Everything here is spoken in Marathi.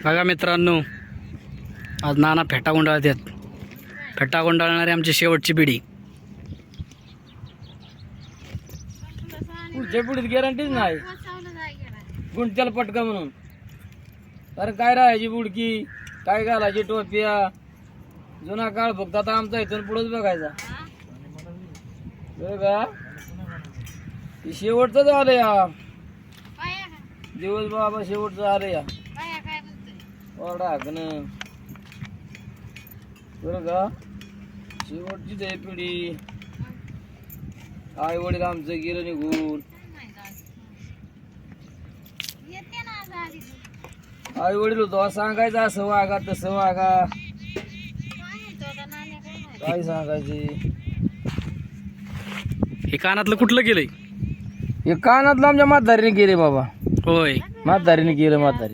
बघा मित्रांनो, आज नाना फेटा गुंडाळतात. फेटा गुंडाळणारी आमची शेवटची पिढी. पुढच्या पिढीत गॅरंटीच नाही गुंडच्याला पटका म्हणून. तर काय राहायची बुडकी, काय घालायची टोप्या, जुना काळ फक्त आता आमचा इथून पुढेच बघायचा. बघा हे शेवटचं झालं या दिवस बाबा, शेवटचं आलं या ओरडा हाकणं. बरं का, शेवटचीच आहे पिढी. आई वडील आमचं गेलं निघून. आई वडील होतो सांगायचं असं वागा तसं वागा, काय सांगायचे. हे कानातलं कुठलं गेलंय? हे कानातलं आमच्या म्हातारीने गेले बाबा. होय, म्हातारीने गेलं म्हातारी.